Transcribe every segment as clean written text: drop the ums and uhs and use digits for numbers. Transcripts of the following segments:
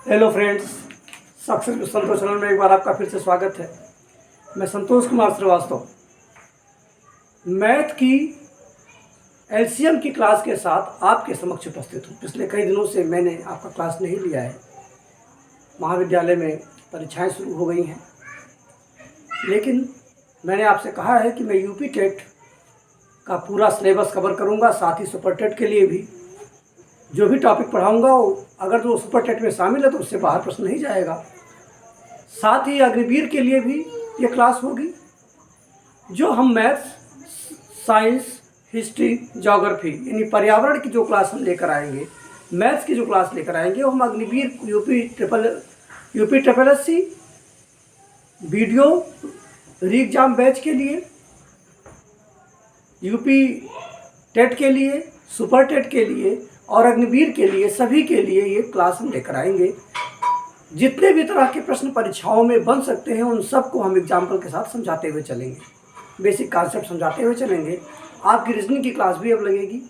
Hello friends, success with Santosh channel में एक बार आपका फिर से स्वागत है। मैं संतोष कुमार श्रीवास्तव मैथ की एलसीएम की क्लास के साथ आपके समक्ष उपस्थित हूँ। पिछले कई दिनों से मैंने आपका क्लास नहीं लिया है। महाविद्यालय में परीक्षाएं शुरू हो गई हैं, लेकिन मैंने आपसे कहा है कि मैं यूपी टेट का पूरा सिलेबस कवर करूँगा, साथ ही सुपर टेट के लिए भी जो भी टॉपिक पढ़ाऊंगा अगर जो सुपर टेट में शामिल है तो उससे बाहर प्रश्न नहीं जाएगा। साथ ही अग्निवीर के लिए भी ये क्लास होगी। जो हम मैथ्स, साइंस, हिस्ट्री, ज्योग्राफी यानी पर्यावरण की जो क्लास हम लेकर आएंगे, मैथ्स की जो क्लास लेकर आएंगे, वो हम Agniveer UP triple SC video री एग्जाम बैच के लिए, यूपी टेट के लिए, सुपर टेट के लिए और अग्निवीर के लिए, सभी के लिए ये क्लास हम लेकर आएंगे। जितने भी तरह के प्रश्न परीक्षाओं में बन सकते हैं उन सबको हम एग्जाम्पल के साथ समझाते हुए चलेंगे, बेसिक कॉन्सेप्ट समझाते हुए चलेंगे। आपकी रीजनिंग की क्लास भी अब लगेगी,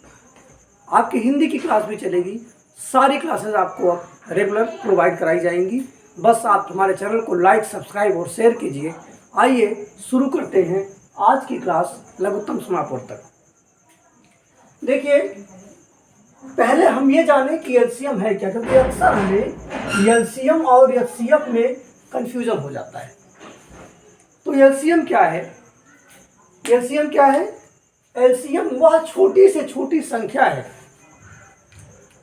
आपकी हिंदी की क्लास भी चलेगी। सारी क्लासेस आपको अब रेगुलर प्रोवाइड कराई जाएंगी। बस आप हमारे चैनल को लाइक, सब्सक्राइब और शेयर कीजिए। आइए शुरू करते हैं आज की क्लास लघुत्तम समापन तक। देखिए, पहले हम ये जाने कि एलसीएम है क्या, क्योंकि अक्सर हमें एलसीएम और एचसीएफ में कंफ्यूजन हो जाता है। तो एलसीएम क्या है? एलसीएम क्या है? एलसीएम वह छोटी से छोटी संख्या है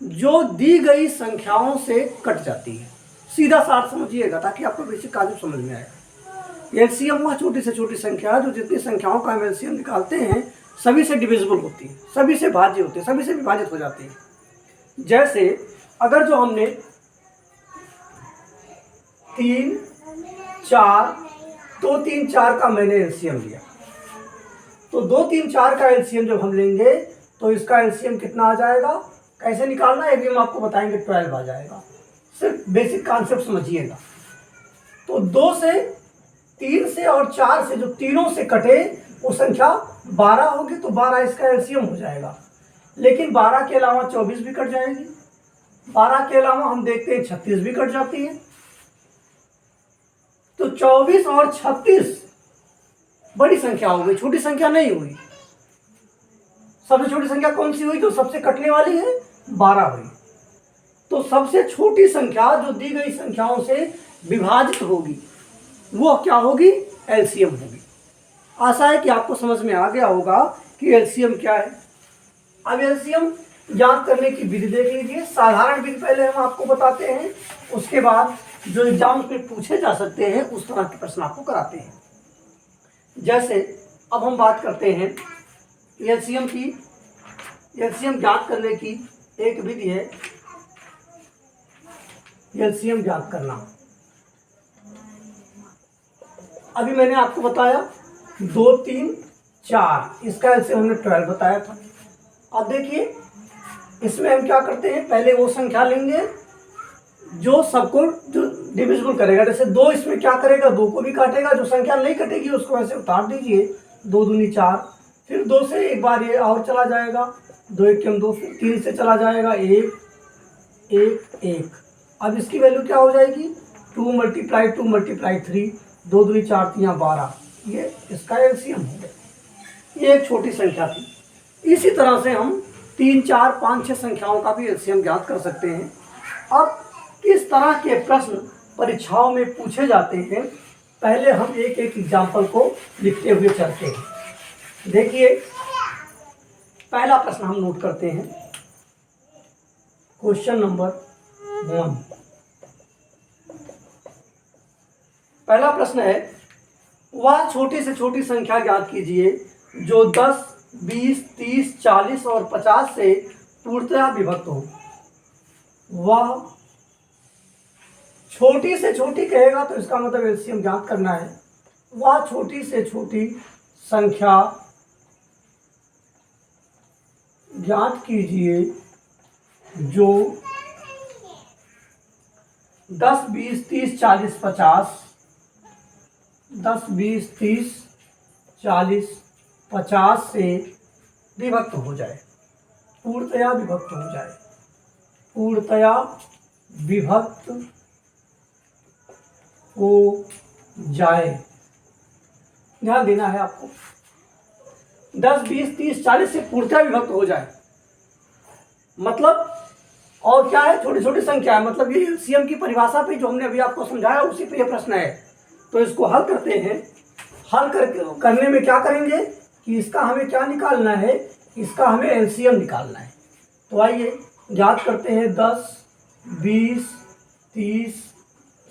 जो दी गई संख्याओं से कट जाती है। सीधा साफ समझिएगा ताकि आपको बेसिक कांसेप्ट समझ में आए। एलसीएम वह छोटी से छोटी संख्या है जो जितनी संख्याओं का हम एलसीएम निकालते हैं सभी से डिविजिबल होती है, सभी से भाज्य होती है, सभी से विभाजित हो जाती है। जैसे अगर जो हमने 3, 4, 2, 3, 4 का मैंने एलसीएम लिया, तो 2, 3, 4 का एलसीएम जब हम लेंगे तो इसका एलसीएम कितना आ जाएगा, कैसे निकालना है भी हम आपको बताएंगे। 12 आ जाएगा। सिर्फ बेसिक कॉन्सेप्ट समझिएगा। तो 2 से, 3 से और 4 से जो तीनों से कटे वो संख्या 12 होगी, तो 12 इसका एलसीएम हो जाएगा। लेकिन 12 के अलावा 24 भी कट जाएगी, 12 के अलावा हम देखते हैं 36 भी कट जाती है। तो 24 और 36 बड़ी संख्या हो गई, छोटी संख्या नहीं हुई। सबसे छोटी संख्या कौन सी हुई? जो सबसे कटने वाली है, 12 हुई। तो सबसे छोटी संख्या जो दी गई संख्याओं से विभाजित होगी वो क्या होगी? एलसीएम होगी। आशा है कि आपको समझ में आ गया होगा कि एलसीएम क्या है। अब एलसीएम ज्ञात करने की विधि देख लीजिए। साधारण विधि पहले हम आपको बताते हैं, उसके बाद जो एग्जाम में पूछे जा सकते हैं उस तरह के प्रश्न आपको कराते हैं। जैसे अब हम बात करते हैं एलसीएम की। एलसीएम ज्ञात करने की एक विधि है एलसीएम ज्ञात करना। अभी मैंने आपको बताया 2, 3, 4, इसका एलसीएम हमने 12 बताया था। अब देखिए इसमें हम क्या करते हैं, पहले वो संख्या लेंगे जो सबको जो डिविजिबल करेगा। जैसे 2 इसमें क्या करेगा, 2 को भी काटेगा, जो संख्या नहीं कटेगी उसको ऐसे उतार दीजिए। 2 दूनी 4, फिर 2 से एक बार ये और चला जाएगा, 2 1 2, फिर 3 से चला जाएगा 1 1 1। अब इसकी वैल्यू क्या हो जाएगी? 2 × 2 × 3, 2 दूनी 4 3 12। ये इसका एलसीएम हो गया। ये एक छोटी संख्या थी। इसी तरह से हम 3, 4, 5, 6 संख्याओं का भी एलसीएम ज्ञात कर सकते हैं। अब किस तरह के प्रश्न परीक्षाओं में पूछे जाते हैं, पहले हम एक एक एग्जाम्पल को लिखते हुए चलते हैं। देखिए पहला प्रश्न हम नोट करते हैं, क्वेश्चन नंबर 1। पहला प्रश्न है, वह छोटी से छोटी संख्या ज्ञात कीजिए जो 10, 20, 30, 40 और 50 से पूर्णतया विभक्त हो। वह छोटी से छोटी कहेगा तो इसका मतलब एलसीएम ज्ञात करना है। वह छोटी से छोटी संख्या ज्ञात कीजिए जो 10, 20, 30, 40, 50, 10, 20, 30, 40, 50 से विभक्त हो जाए, पूर्णतया विभक्त हो जाए, पूर्णतया विभक्त हो जाए। ध्यान देना है आपको, 10, 20, 30, 40 से पूर्णतः विभक्त हो जाए मतलब, और क्या है, छोटी छोटी संख्या है मतलब। ये एलसीएम की परिभाषा पे जो हमने अभी आपको समझाया उसी पे ये प्रश्न है। तो इसको हल करते हैं। हल करने में क्या करेंगे कि इसका हमें क्या निकालना है, इसका हमें एलसीएम निकालना है। तो आइए याद करते हैं, 10, 20, 30,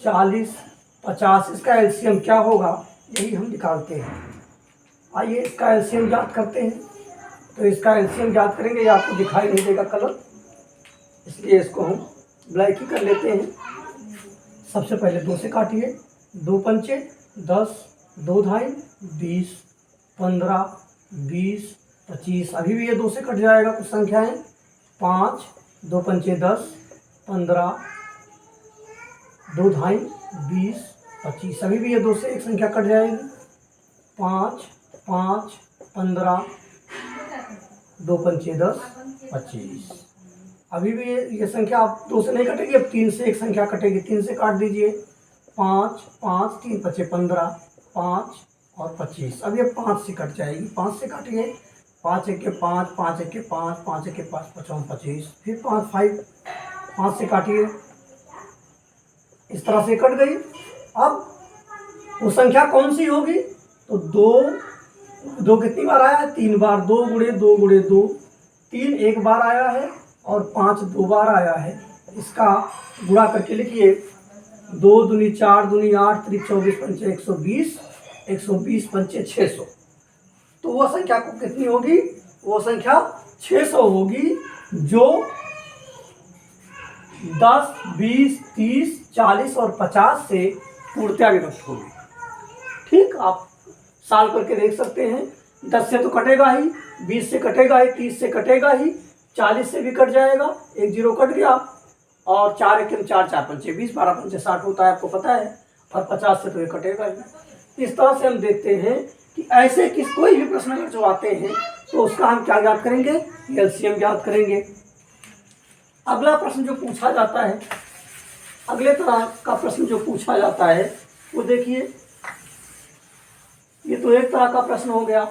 40, 50, इसका एलसीएम क्या होगा, यही हम निकालते हैं। आइए इसका एलसीएम याद करते हैं। तो इसका एलसीएम याद करेंगे, ये आपको दिखाई नहीं देगा कलर, इसलिए इसको हम ब्लैक ही कर लेते हैं। सबसे पहले 2 से काटिए, 2 पंचे 10, 2 धाई 20, 15, 20, 25। अभी भी ये 2 से कट जाएगा कुछ संख्याएं, 5, 2 पंचे 10, 15, 2 धाई 20, 25। अभी भी ये 2 से एक संख्या कट जाएगी, 5, 5, 15, 2 पंचे 10, 25। अभी भी ये संख्या आप 2 से नहीं कटेगी, अब 3 से एक संख्या कटेगी, 3 से काट दीजिए, 5, 5, 3 पचे 15, 5 और 25। अब ये 5 से कट जाएगी, 5 से काटिए, 5 एक के 5, 5 एक के 5, 5 एक के 5, 55, 25। फिर 5 से काटिए, इस तरह से कट गई। अब वो संख्या कौन सी होगी, तो 2 कितनी बार आया है, 3 बार, 2 गुणे 2 गुणे 2, 3 एक बार आया है और 5 2 बार आया है। इसका गुणा करके लिखिए, 2 दूनी 4 दूनी 8 3 24 पंचे 120, 120 पंचे 600। तो वो संख्या को कितनी होगी, वो संख्या 600 होगी, जो 10, 20, 30, 40 और 50 से पूर्णतः विभक्त होगी। ठीक, आप साल करके देख सकते हैं। 10 से तो कटेगा ही, 20 से कटेगा ही, 30 से कटेगा ही, 40 से भी कट जाएगा, 1 जीरो कट गया, और 4 एक 4 4 पंचे 20, 12 पंचे 60 होता है, आपको पता है, और 50 से तो ये कटेगा ही। इस तरह से हम देखते हैं कि ऐसे कोई भी प्रश्न अगर जो आते हैं तो उसका हम क्या याद करेंगे, एलसीएम याद करेंगे। अगला प्रश्न जो पूछा जाता है, अगले तरह का प्रश्न जो पूछा जाता है वो देखिए, ये तो एक तरह का प्रश्न हो गया।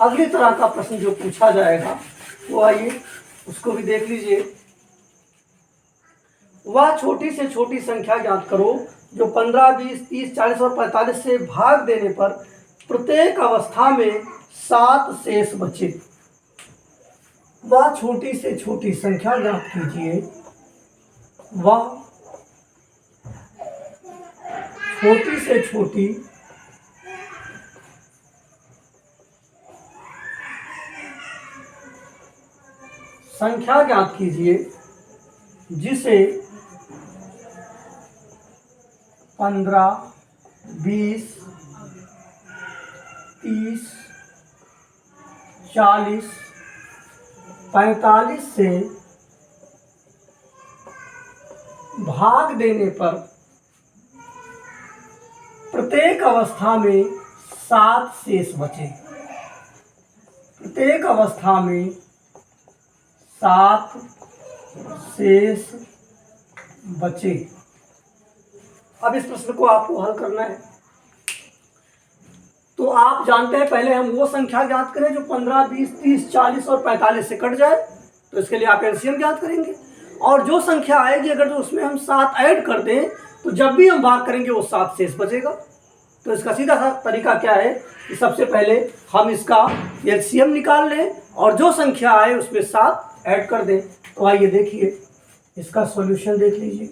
अगली तरह का प्रश्न जो पूछा जाएगा वो आइए उसको भी देख लीजिए। वह छोटी से छोटी संख्या ज्ञात करो जो 15, 20, 30, 40 और 45 से भाग देने पर प्रत्येक अवस्था में 7 शेष बचे। वह छोटी से छोटी संख्या ज्ञात कीजिए, वह छोटी से छोटी संख्या ज्ञात कीजिए जिसे 15, 20, 30, 40, 45 से भाग देने पर प्रत्येक अवस्था में 7 शेष बचे। प्रत्येक अवस्था में 7 शेष बचे। अब इस प्रश्न को आपको हल करना है। तो आप जानते हैं, पहले हम वो संख्या ज्ञात करें जो 15, 20, 30, 40 और 45 से कट जाए, तो इसके लिए आप एलसीएम ज्ञात करेंगे। और जो संख्या आएगी अगर जो उसमें हम 7 ऐड कर दें तो जब भी हम भाग करेंगे वो 7 शेष बचेगा। तो इसका सीधा सा तरीका क्या है कि सबसे पहले हम इसका एलसीएम निकाल लें और जो संख्या आए उसमें 7 ऐड कर दें। तो आइए देखिए, इसका सॉल्यूशन देख लीजिए,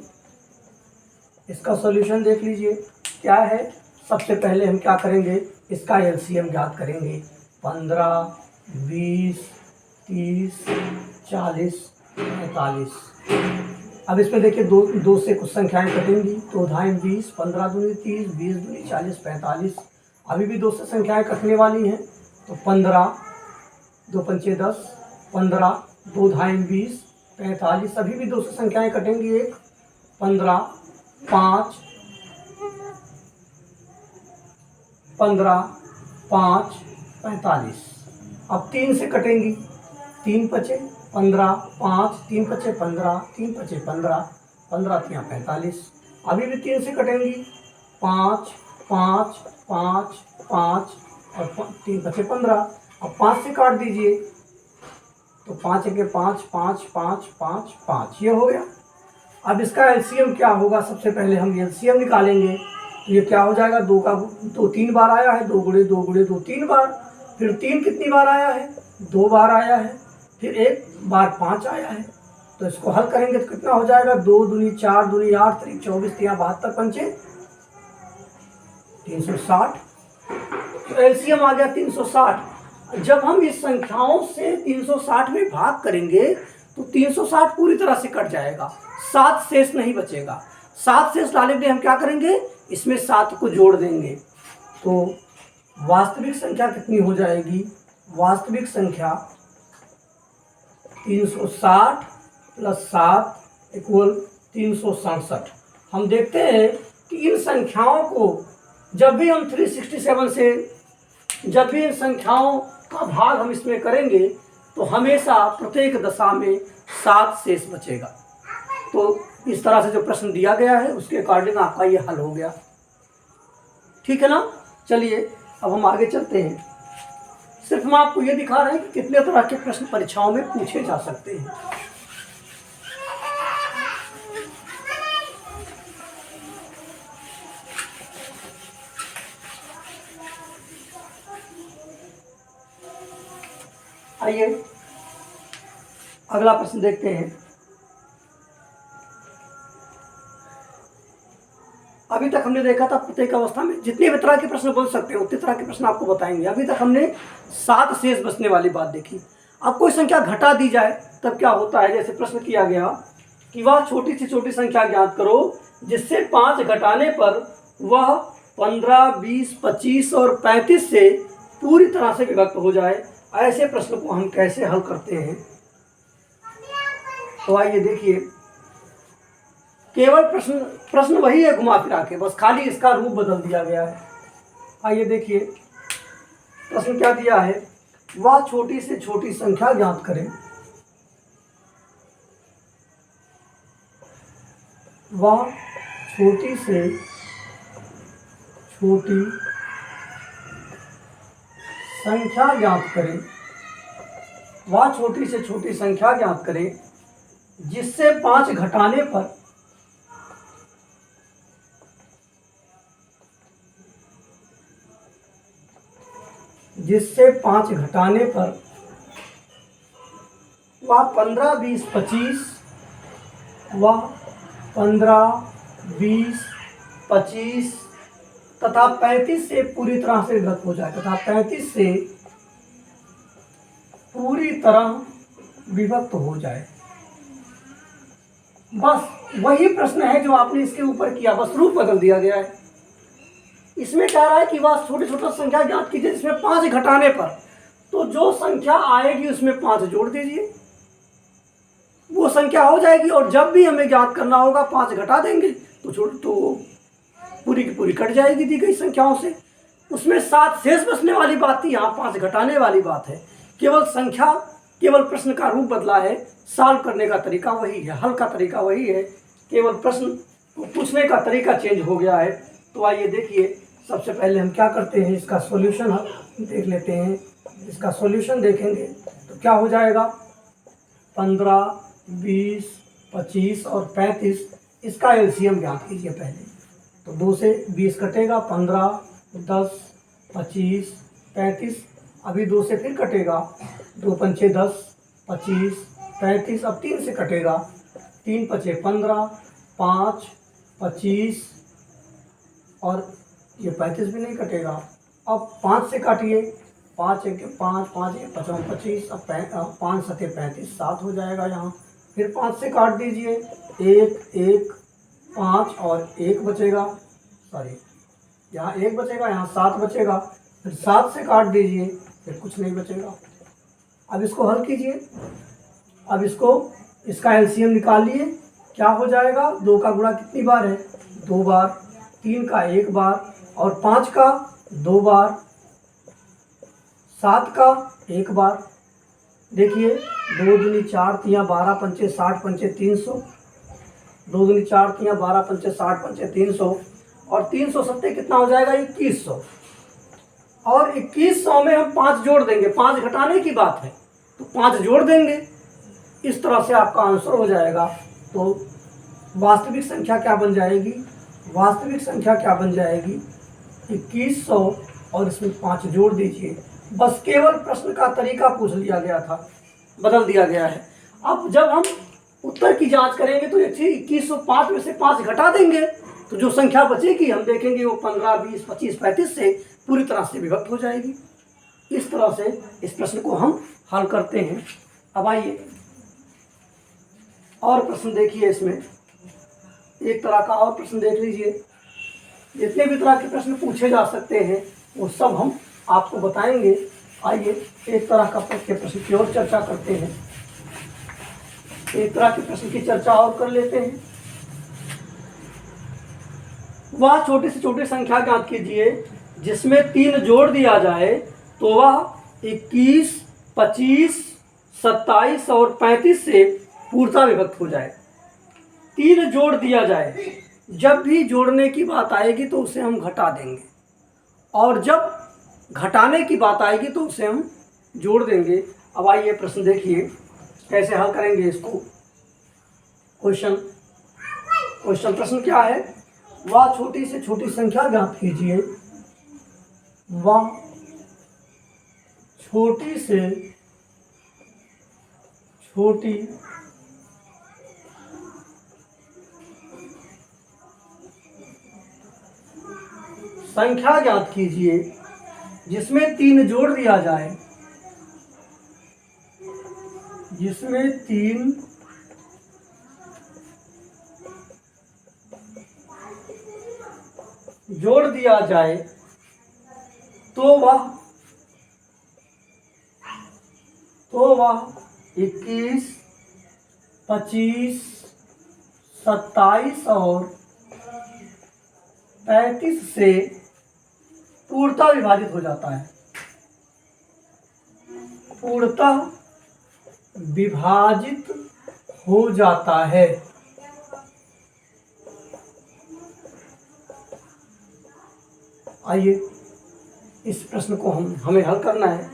इसका सॉल्यूशन देख लीजिए क्या है। सबसे पहले हम क्या करेंगे, इसका एलसीएम ज्ञात करेंगे। 15, 20, 30, 40, 45। अब इसमें देखिए दो से कुछ संख्याएं कटेंगी, 2 धाई 20, 15 दूनी 30, 20 दूनी 40, 45। अभी भी 2 से संख्याएं कटने वाली हैं, तो 15, 2 पंचे 10, 15, 2 धाई 20, 45। अभी भी 2 से संख्याएं कटेंगी, 1, 15, 5, 15, 5, 45। अब 3 से कटेंगी, 3 पचे 15, 5, 3 पचे 15, 3 पचे 15, 15 3 45। अभी भी 3 से कटेंगी, 5 5 5 5 और 3 बचे 15। अब 5 से काट दीजिए तो 5 के 5 5 5 5 5 ये हो गया। अब इसका एलसीएम क्या होगा, सबसे पहले हम एलसीएम निकालेंगे। तो ये क्या हो जाएगा, 2 का 2 3 बार आया है, 2 गुणे 2 गुणे 2 3 बार, फिर 3 कितनी बार आया है, 2 बार आया है, फिर 1 बार 5 आया है। तो इसको हल करेंगे तो कितना हो जाएगा, 2 दूनी 4 दूनी 8 3 24 3 72 पंचे 360। तो एलसीएम आ गया 360। जब हम इस संख्याओं से 360 में भाग करेंगे तो 360 पूरी तरह से कट जाएगा, 7 शेष नहीं बचेगा। 7 शेष डालने के लिए हम क्या करेंगे, इसमें 7 को जोड़ देंगे। तो वास्तविक संख्या कितनी हो जाएगी, वास्तविक संख्या 360 प्लस 7 इक्वल 367। हम देखते हैं कि इन संख्याओं को जब भी हम 367 से जब भी इन संख्याओं का भाग हम इसमें करेंगे तो हमेशा प्रत्येक दशा में 7 शेष बचेगा। तो इस तरह से जो प्रश्न दिया गया है उसके अकॉर्डिंग आपका ये हल हो गया, ठीक है ना। चलिए अब हम आगे चलते हैं। सिर्फ हम आपको ये दिखा रहे हैं कि कितने तरह के प्रश्न परीक्षाओं में पूछे जा सकते हैं। आइए अगला प्रश्न देखते हैं। अभी तक हमने देखा था प्रत्येक अवस्था में जितने भी तरह के प्रश्न बन सकते हैं उतने तरह के प्रश्न आपको बताएंगे। अभी तक हमने 7 शेष बचने वाली बात देखी। अब कोई संख्या घटा दी जाए तब क्या होता है, जैसे प्रश्न किया गया कि वह छोटी से छोटी संख्या ज्ञात करो जिससे 5 घटाने पर वह 15, 20, 25 और 35 से पूरी तरह से विभक्त हो जाए। ऐसे प्रश्न को हम कैसे हल करते हैं, तो आइए देखिए। केवल प्रश्न वही है घुमा फिरा के, बस खाली इसका रूप बदल दिया गया है। आइए देखिए प्रश्न क्या दिया है, वह छोटी से छोटी संख्या ज्ञात करें। वह छोटी से छोटी संख्या ज्ञात करें। वह छोटी से छोटी संख्या ज्ञात करें जिससे 5 घटाने पर वह 15, 20, 25 वह 15, 20, 25 तथा 35 से पूरी तरह से विभक्त हो जाए, तथा 35 से पूरी तरह विभक्त हो जाए। बस वही प्रश्न है जो आपने इसके ऊपर किया, बस रूप बदल दिया गया है। इसमें कह रहा है कि वह छोटी छोटी संख्या ज्ञात कीजिए जिसमें 5 घटाने पर, तो जो संख्या आएगी उसमें 5 जोड़ दीजिए, वो संख्या हो जाएगी। और जब भी हमें ज्ञात करना होगा 5 घटा देंगे तो पूरी की पूरी कट जाएगी दी गई संख्याओं से। उसमें 7 शेष बचने वाली बात थी, यहाँ 5 घटाने वाली बात है। केवल प्रश्न का रूप बदला है, सॉल्व करने का तरीका वही है, हल का तरीका वही है, केवल प्रश्न पूछने का तरीका चेंज हो गया है। तो आइए देखिए, सबसे पहले हम क्या करते हैं, इसका सॉल्यूशन देख लेते हैं। इसका सॉल्यूशन देखेंगे तो क्या हो जाएगा, 15, 20, 25 और 35, इसका एलसीएम ज्ञात कीजिए पहले। तो 2 से 20 कटेगा, 15, 10, 25, 35, अभी 2 से फिर कटेगा, 2 पंचे 10, 25, 35, अब 3 से कटेगा, 3 पचे 15, 5, 25 और ये 35 भी नहीं कटेगा। अब 5 से काटिए, 5 एक 5, 5 एक 55, 25, अब 5 सते 35, 7 हो जाएगा यहाँ। फिर 5 से काट दीजिए, 1 1 5 और 1 बचेगा, सॉरी यहाँ 1 बचेगा, यहाँ 7 बचेगा। फिर 7 से काट दीजिए, फिर कुछ नहीं बचेगा। अब इसको हल कीजिए। अब इसका एलसीएम निकालिए, क्या हो जाएगा, 2 का गुणा कितनी बार है, 2 बार, 3 का 1 बार और 5 का 2 बार, 7 का 1 बार। देखिए 2 दूनी 4 तियाँ 12 पंचे 60 पंचे 300, 2 दूनी 4 तियाँ 12 पंचे 60 पंचे 300 और 370 कितना हो जाएगा 2100। और 2100 में हम 5 जोड़ देंगे, 5 घटाने की बात है तो 5 जोड़ देंगे। इस तरह से आपका आंसर हो जाएगा। तो वास्तविक संख्या क्या बन जाएगी, वास्तविक संख्या क्या बन जाएगी 2100 और इसमें 5 जोड़ दीजिए। बस केवल प्रश्न का तरीका पूछ लिया गया था, बदल दिया गया है। अब जब हम उत्तर की जांच करेंगे तो ये 2105 में से 5 घटा देंगे तो जो संख्या बचेगी हम देखेंगे वो 15, 20, 25, 35 से पूरी तरह से विभक्त हो जाएगी। इस तरह से इस प्रश्न को हम हल करते हैं। अब आइए और प्रश्न देखिए, इसमें एक तरह का और प्रश्न देख लीजिए। जितने भी तरह के प्रश्न पूछे जा सकते हैं वो सब हम आपको बताएंगे। आइए एक तरह का प्रश्न की ओर चर्चा करते हैं, एक तरह के प्रश्न की चर्चा और कर लेते हैं। वह छोटी से छोटी संख्या ज्ञात कीजिए जिसमें 3 जोड़ दिया जाए तो वह 21, 25, 27 और 35 से पूर्णतः विभक्त हो जाए। 3 जोड़ दिया जाए, जब भी जोड़ने की बात आएगी तो उसे हम घटा देंगे, और जब घटाने की बात आएगी तो उसे हम जोड़ देंगे। अब आइए प्रश्न देखिए कैसे हल करेंगे इसको। क्वेश्चन प्रश्न क्या है, वह छोटी से छोटी संख्या ज्ञात कीजिए, वह छोटी से छोटी संख्या ज्ञात कीजिए जिसमें 3 जोड़ दिया जाए, जिसमें 3 जोड़ दिया जाए तो वह 21, 25, 27 और 35 से पूर्णतः विभाजित हो जाता है, पूर्णतः विभाजित हो जाता है। आइए इस प्रश्न को हमें हल करना है।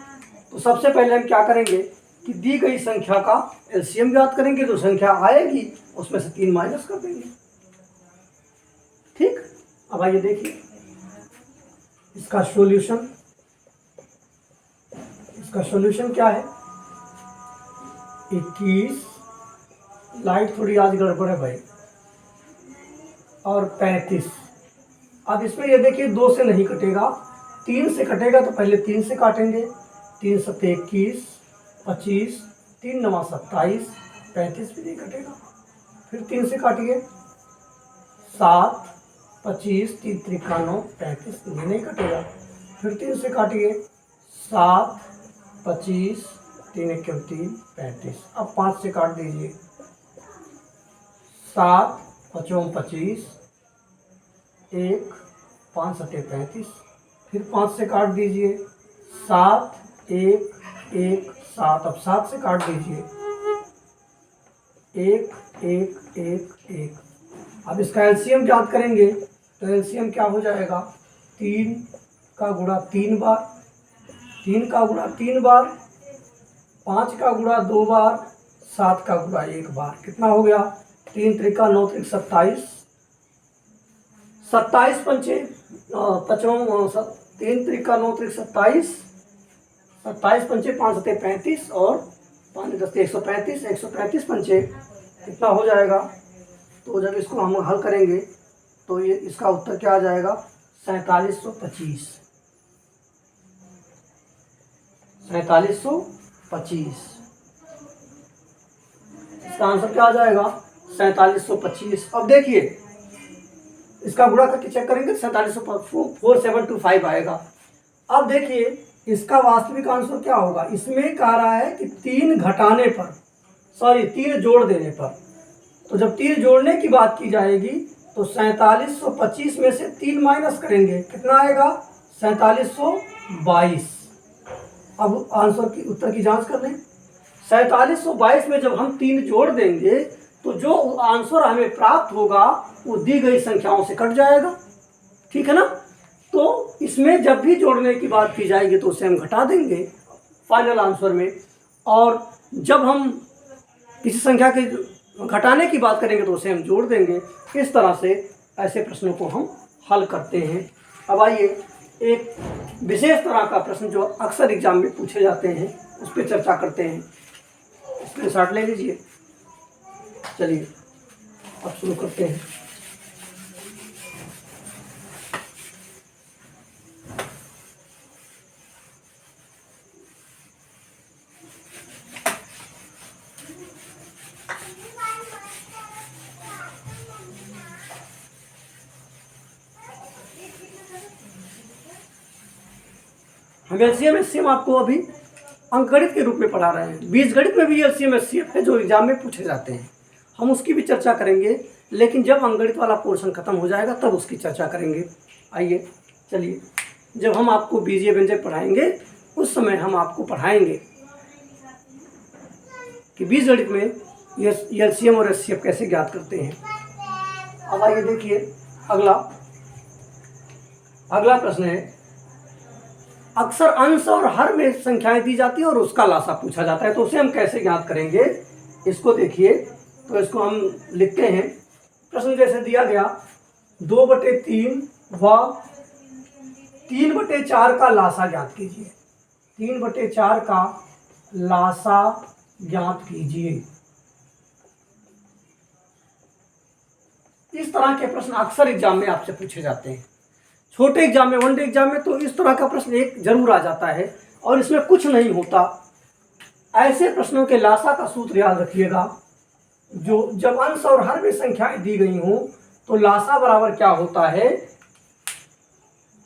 तो सबसे पहले हम क्या करेंगे कि दी गई संख्या का एलसीएम ज्ञात करेंगे। जो संख्या आएगी उसमें से 3 माइनस कर देंगे। ठीक, अब आइए देखिए इसका सॉल्यूशन क्या है। 21, लाइट थोड़ी आज गड़बड़ है भाई, और 35। अब इसमें ये देखिए 2 से नहीं कटेगा, 3 से कटेगा। तो पहले 3 से काटेंगे, 3 सत्ते 21, 25, 3 नवा 27, 35 भी नहीं कटेगा। फिर 3 से काटिए 7, 25, 3 त्रिका 9, 35 ये नहीं कटेगा। फिर 3 से काटिए 7, 25, 3 एक 3, 35। अब 5 से काट दीजिए 7, 5 25, 1, 5 सत्ते 35। फिर 5 से काट दीजिए 7, 1, 1, 7। अब 7 से काट दीजिए 1, 1, 1, 1। अब इसका एलसीएम ज्ञात करेंगे तो एलसीएम क्या हो जाएगा, 3 का गुणा 3 बार, 3 का गुणा 3 बार, 5 का गुणा 2 बार, 7 का गुणा 1 बार। कितना हो गया, 3 त्रिका 9 त्रिक 27, 27 पंचे 3 त्रिका 9 त्रिक 27, 27 पंचे 5 सत्ते 35 और 5 10 135, 135 पंचे कितना हो जाएगा। तो जब इसको हम हल करेंगे तो ये इसका उत्तर क्या आ जाएगा, 4725। 4725 इसका आंसर क्या आ जाएगा, 4725। अब देखिए इसका गुणा करके चेक करेंगे 4725 आएगा। अब देखिए इसका वास्तविक आंसर क्या होगा। इसमें कह रहा है कि 3 घटाने पर, 3 जोड़ देने पर, तो जब 3 जोड़ने की बात की जाएगी तो 4725 में से 3 माइनस करेंगे, कितना आएगा 4722। अब आंसर की उत्तर की जांच कर लें। 4722 में जब हम 3 जोड़ देंगे तो जो आंसर हमें प्राप्त होगा वो दी गई संख्याओं से कट जाएगा। ठीक है ना। तो इसमें जब भी जोड़ने की बात की जाएगी तो उसे हम घटा देंगे फाइनल आंसर में, और जब हम किसी संख्या के घटाने की बात करेंगे तो उसे हम जोड़ देंगे। इस तरह से ऐसे प्रश्नों को हम हल करते हैं। अब आइए एक विशेष तरह का प्रश्न जो अक्सर एग्जाम में पूछे जाते हैं उस पर चर्चा करते हैं। स्क्रीनशॉट ले लीजिए। चलिए अब शुरू करते हैं। हम एलसीएम एचसीएम आपको अभी अंकगणित के रूप में पढ़ा रहे हैं। बीजगणित में भी एलसीएम एचसीएम है जो एग्जाम में पूछे जाते हैं, हम उसकी भी चर्चा करेंगे, लेकिन जब अंकगणित वाला पोर्शन खत्म हो जाएगा तब उसकी चर्चा करेंगे। आइए चलिए, जब हम आपको बीजीय व्यंजक पढ़ाएंगे उस समय हम आपको पढ़ाएंगे कि बीजगणित में एलसीएम और एचसीएफ कैसे ज्ञात करते हैं। अब आइए देखिए अगला प्रश्न है, अक्सर अंश और हर में संख्याएं दी जाती है और उसका लासा पूछा जाता है, तो उसे हम कैसे ज्ञात करेंगे। इसको देखिए, तो इसको हम लिखते हैं। प्रश्न जैसे दिया गया 2/3 व 3/4 का लासा ज्ञात कीजिए। 3/4 का लासा ज्ञात कीजिए। इस तरह के प्रश्न अक्सर एग्जाम में आपसे पूछे जाते हैं। छोटे एग्जाम में, वनडे एग्जाम में तो इस तरह का प्रश्न एक जरूर आ जाता है और इसमें कुछ नहीं होता। ऐसे प्रश्नों के लासा का सूत्र याद रखिएगा। जो जब अंश और हर में संख्याएं दी गई हों तो लासा बराबर क्या होता है,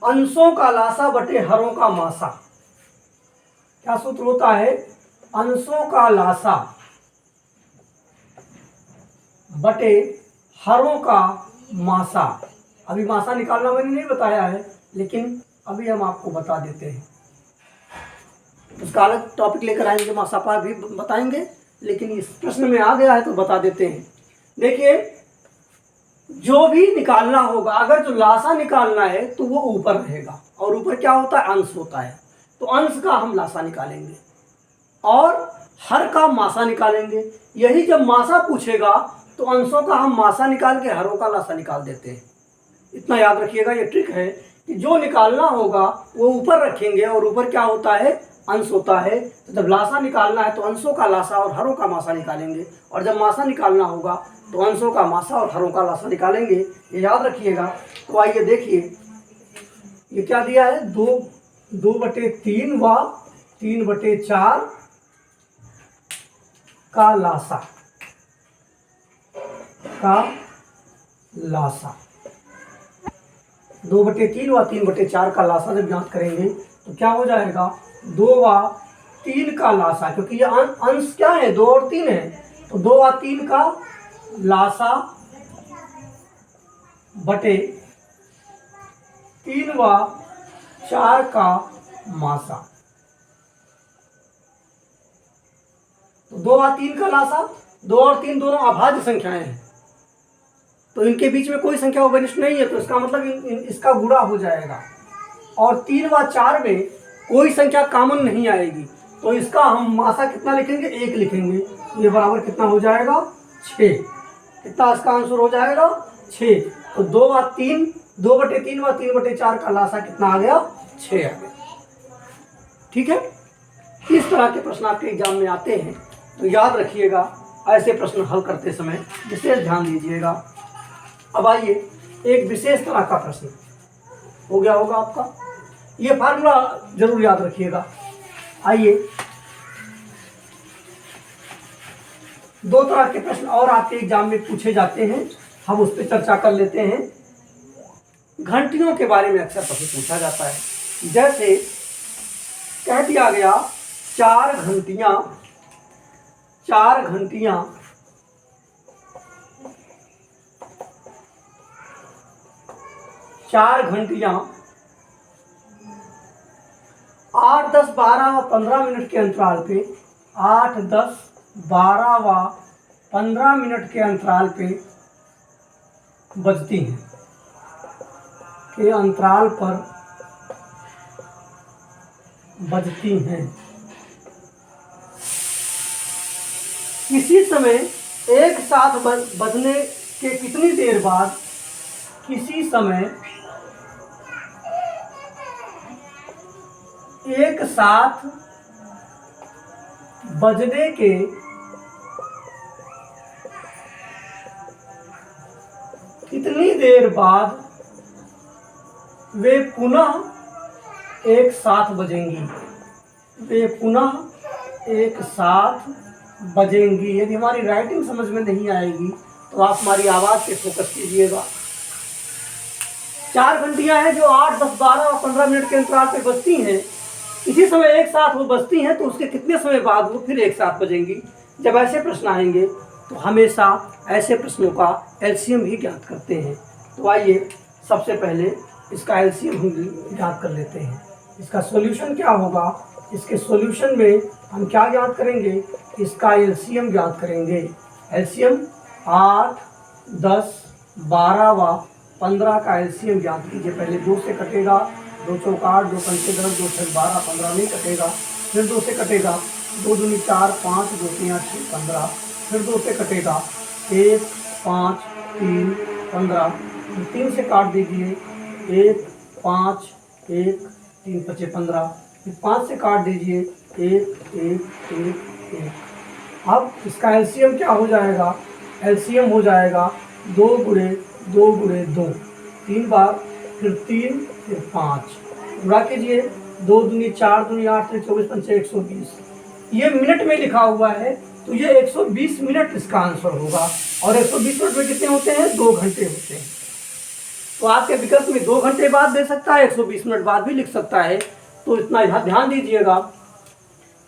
अंशों का लासा बटे हरों का मासा। क्या सूत्र होता है, अंशों का लासा बटे हरों का मासा। अभी मासा निकालना मैंने नहीं बताया है, लेकिन अभी हम आपको बता देते हैं। उसका अलग टॉपिक लेकर आएंगे, मासा पार भी बताएंगे, लेकिन इस प्रश्न में आ गया है तो बता देते हैं। देखिए, जो भी निकालना होगा, अगर जो लासा निकालना है तो वो ऊपर रहेगा, और ऊपर क्या होता है, अंश होता है, तो अंश का हम लासा निकालेंगे और हर का मासा निकालेंगे। यही जब मासा पूछेगा तो अंशों का हम मासा निकाल के हरों का लासा निकाल देते हैं। इतना याद रखिएगा, ये ट्रिक है कि जो निकालना होगा वो ऊपर रखेंगे और ऊपर क्या होता है, अंश होता है। तो जब लासा निकालना है तो अंशों का लासा और हरों का मासा निकालेंगे, और जब मासा निकालना होगा तो अंशों का मासा और हरों का लासा निकालेंगे। ये याद रखिएगा। तो आइए देखिए, ये क्या दिया है, 2/3 व 3/4 का लासा 2/3 व 3/4 का लासा जब ज्ञात करेंगे तो क्या हो जाएगा, 2 व 3 का लासा, क्योंकि ये अंश क्या है, 2 और 3 है, तो 2 व 3 का लासा बटे 3 व 4 का मासा। तो 2 व 3 का लासा, 2 और 3 दोनों अभाज्य संख्याएं हैं, तो इनके बीच में कोई संख्या उभयनिष्ठ नहीं है, तो इसका मतलब इसका गुणा हो जाएगा। और 3 व 4 में कोई संख्या कॉमन नहीं आएगी, तो इसका हम मासा कितना लिखेंगे, 1 लिखेंगे। ये बराबर कितना हो जाएगा, 6। कितना इसका आंसर हो जाएगा, 6। तो 2/3 व 3/4 का लासा कितना आ गया, 6 आ गया। ठीक है, इस तरह के प्रश्न आपके एग्जाम में आते हैं, तो याद रखिएगा। ऐसे प्रश्न हल करते समय विशेष ध्यान दीजिएगा। अब आइए एक विशेष तरह का प्रश्न हो गया होगा आपका, ये फार्मूला जरूर याद रखिएगा। आइए, 2 तरह के प्रश्न और आपके एग्जाम में पूछे जाते हैं, हम उस पर चर्चा कर लेते हैं। घंटियों के बारे में अक्सर प्रश्न पूछा जाता है। जैसे कह दिया गया 4 घंटियां 4 घंटियां 8, 10, 12 व 15 मिनट के अंतराल पे 8, 10, 12 व 15 मिनट के अंतराल पे बजती हैं। के अंतराल पर बजती हैं। किसी समय एक साथ बजने के कितनी देर बाद, किसी समय एक साथ बजने के कितनी देर बाद वे पुनः एक साथ बजेंगी, वे पुनः एक साथ बजेंगी। यदि हमारी राइटिंग समझ में नहीं आएगी तो आप हमारी आवाज़ पे फोकस कीजिएगा। 4 घंटियां हैं जो 8, 10, 12 और 15 मिनट के अंतराल पे बजती हैं। इसी समय एक साथ वो बजती हैं तो उसके कितने समय बाद वो फिर एक साथ बजेंगी। जब ऐसे प्रश्न आएंगे तो हमेशा ऐसे प्रश्नों का एलसीएम ही ज्ञात करते हैं। तो आइए सबसे पहले इसका एलसीएम ही ज्ञात कर लेते हैं। इसका सॉल्यूशन क्या होगा? इसके सॉल्यूशन में हम क्या ज्ञात करेंगे? इसका एलसीएम ज्ञात करेंगे। एलसीएम 8, 10, 12 व 15 का एलसीएम ज्ञात कीजिए। पहले 2 से कटेगा, 2 चौक 8, 2 पंचे 10, 2 छक 12, 15 नहीं कटेगा। फिर 2 से कटेगा, 2 दूनी 4, 5, 2 3 8 15। फिर 2 से कटेगा, 1, 5, 3, 15। 3 से काट दीजिए, 1, 5, 1, 3 पचे 15। फिर 5 से काट दीजिए, 1, 1, 1, 1। अब इसका एलसीएम क्या हो जाएगा? एलसीएम हो जाएगा 2 गुणे 2 गुणे 2, 3 बार, फिर 3, फिर 5। गुणा कीजिए, 2 दूनी 4, दूनी 8, 24 पंचे 120। ये मिनट में लिखा हुआ है तो ये 120 मिनट इसका आंसर होगा। और 120 मिनट में कितने होते हैं? 2 घंटे होते हैं। तो आपके विकल्प में 2 घंटे बाद दे सकता है, 120 मिनट बाद भी लिख सकता है। तो इतना ध्यान दीजिएगा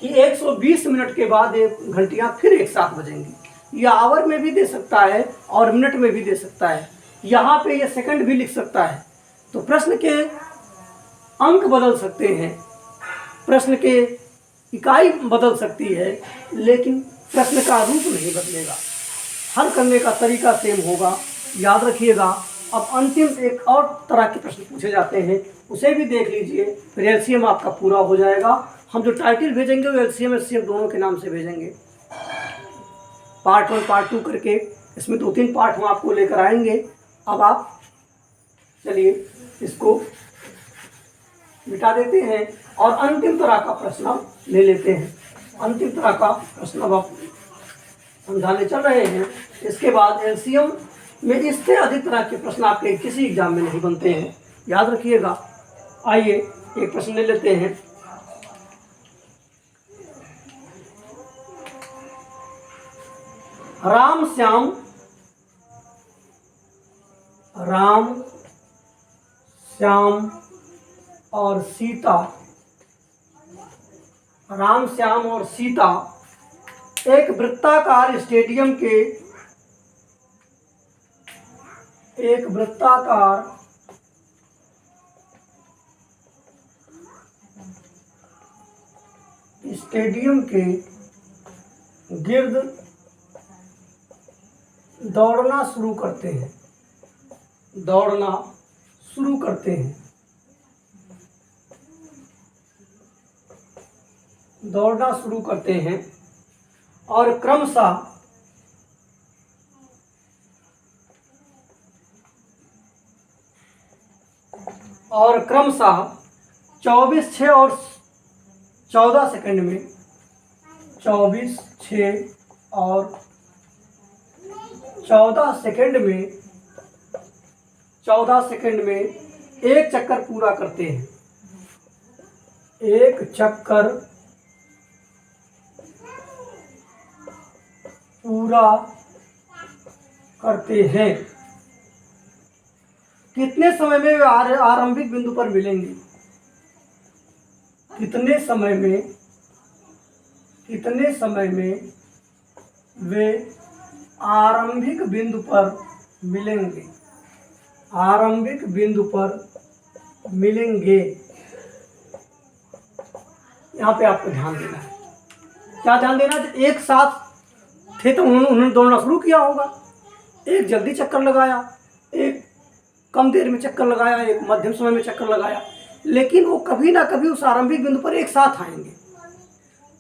कि 120 मिनट के बाद एक घंटियां फिर एक साथ बजेंगी। यह आवर में भी दे सकता है और मिनट में भी दे सकता है। यहाँ पे ये सेकंड भी लिख सकता है। तो प्रश्न के अंक बदल सकते हैं, प्रश्न के इकाई बदल सकती है, लेकिन प्रश्न का रूप नहीं बदलेगा। हल करने का तरीका सेम होगा, याद रखिएगा। अब अंतिम एक और तरह के प्रश्न पूछे जाते हैं, उसे भी देख लीजिए, फिर एलसीएम आपका पूरा हो जाएगा। हम जो टाइटल भेजेंगे वो एलसीएम एससीएम दोनों के नाम से भेजेंगे, पार्ट 1 पार्ट 2 करके। इसमें 2-3 पार्ट हम आपको लेकर आएंगे। अब आप चलिए इसको मिटा देते हैं और अंतिम तरह का प्रश्न ले लेते हैं। अंतिम तरह का प्रश्न अब आप समझाने चल रहे हैं। इसके बाद एलसीएम में इससे अधिक तरह के प्रश्न आपके किसी एग्जाम में नहीं बनते हैं, याद रखिएगा। आइए एक प्रश्न ले लेते हैं। राम श्याम और सीता, राम श्याम और सीता एक वृत्ताकार स्टेडियम के गिर्द दौड़ना शुरू करते हैं, और क्रमशः 24, 6 और 14 सेकंड में 24, 6 और 14 सेकंड में एक चक्कर पूरा करते हैं, एक चक्कर पूरा करते हैं। कितने समय में वे आरंभिक बिंदु पर मिलेंगे? कितने समय में वे आरंभिक बिंदु पर मिलेंगे? यहाँ पे आपको ध्यान देना है। क्या ध्यान देना है? एक साथ थे तो उन्होंने दौड़ना शुरू किया होगा। एक जल्दी चक्कर लगाया, एक कम देर में चक्कर लगाया, एक मध्यम समय में चक्कर लगाया, लेकिन वो कभी ना कभी उस आरंभिक बिंदु पर एक साथ आएंगे।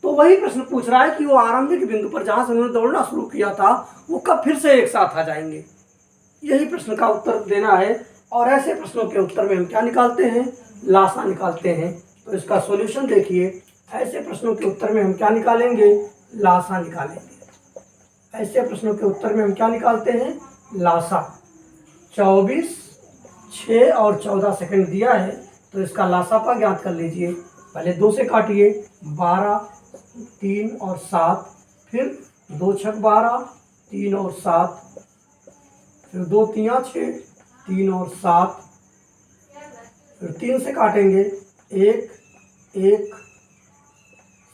तो वही प्रश्न पूछ रहा है कि वो आरंभिक बिंदु पर जहाँ से उन्होंने दौड़ना शुरू किया था वो कब फिर से एक साथ आ जाएंगे। यही प्रश्न का उत्तर देना है। और ऐसे प्रश्नों के उत्तर में हम क्या निकालते हैं? लासा निकालते हैं। तो इसका सॉल्यूशन देखिए, ऐसे प्रश्नों के उत्तर में हम क्या निकालेंगे? लासा निकालेंगे। ऐसे प्रश्नों के उत्तर में हम क्या निकालते हैं? लासा। 24, 6 और 14 सेकंड दिया है, तो इसका लासापा ज्ञात कर लीजिए। पहले 2 से काटिए, 12, 3 और 7, फिर 2 छक 12, 3 और 7, फिर 2 तिया 6, 3 और 7, फिर 3 से काटेंगे, 1, 1,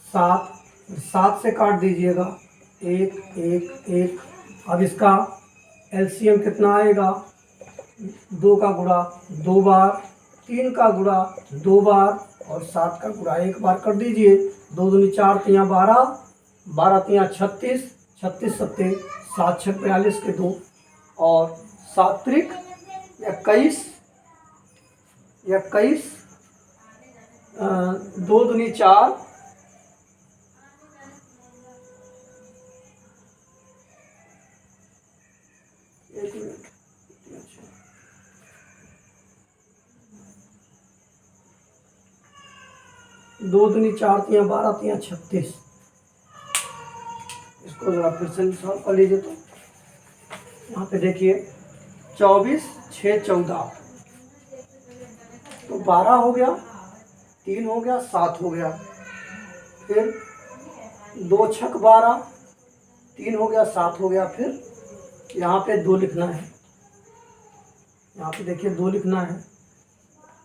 7, फिर 7 से काट दीजिएगा, 1, 1, 1। अब इसका एलसीएम कितना आएगा? 2 का गुणा 2 बार, 3 का गुणा 2 बार और 7 का गुणा 1 बार कर दीजिए। 2 दूनी 4, तिया 12, 12 तिया 36, 36 सत्ते 7 छक 42 के 2 और 7 त्रिक 21, 2 दूनी 4, 2 दूनी 4, तिया 12, तिया 36। इसको जरा फिर से सॉल्व कर लीजिए। तो यहाँ पे देखिए 24, 6, 14, तो 12 हो गया, 3 हो गया, 7 हो गया, फिर 2 छक 12, 3 हो गया, 7 हो गया, फिर यहाँ पे 2 लिखना है। यहाँ पे देखिए 2 लिखना है,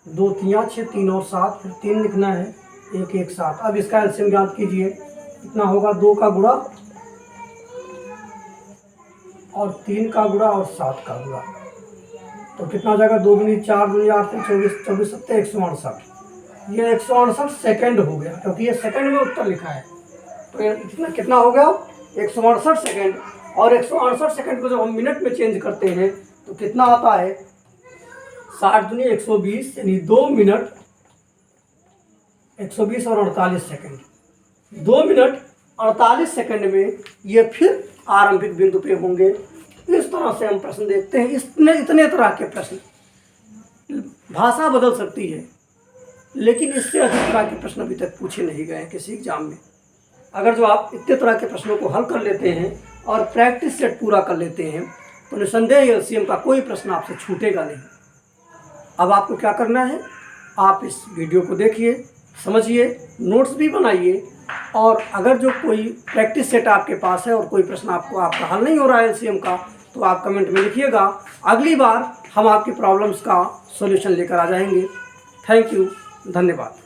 2 तिया 6, 3 और 7, फिर 3 लिखना है, 1, 1, 7। अब इसका एलसीएम ज्ञात कीजिए। कितना होगा? 2 का गुणा और 3 का गुणा और 7 का गुणा, तो कितना हो जाएगा? 2 दूनी 4, दूनी 8, 24, 24 सत्ते 168। ये 168 सेकंड हो गया, क्योंकि ये सेकंड में उत्तर लिखा है। तो ये कितना हो गया? 168 सेकंड। और 168 सेकंड को जब हम मिनट में चेंज करते हैं तो कितना आता है? 60 दूनी 120, यानी 2 मिनट 120 और 48 सेकंड। 2 मिनट 48 सेकंड में ये फिर आरंभिक बिंदु पे होंगे। इस तरह से हम प्रश्न देखते हैं। इतने तरह के प्रश्न, भाषा बदल सकती है, लेकिन इससे अधिक तरह के प्रश्न अभी तक पूछे नहीं गए किसी एग्जाम में। अगर जो आप इतने तरह के प्रश्नों को हल कर लेते हैं और प्रैक्टिस सेट पूरा कर लेते हैं तो निसंदेह एलसीएम का कोई प्रश्न आपसे छूटेगा नहीं। अब आपको क्या करना है? आप इस वीडियो को देखिए, समझिए, नोट्स भी बनाइए, और अगर जो कोई प्रैक्टिस सेट आपके पास है और कोई प्रश्न आपका हल नहीं हो रहा है एलसीएम का, तो आप कमेंट में लिखिएगा। अगली बार हम आपकी प्रॉब्लम्स का सॉल्यूशन लेकर आ जाएंगे। थैंक यू, धन्यवाद।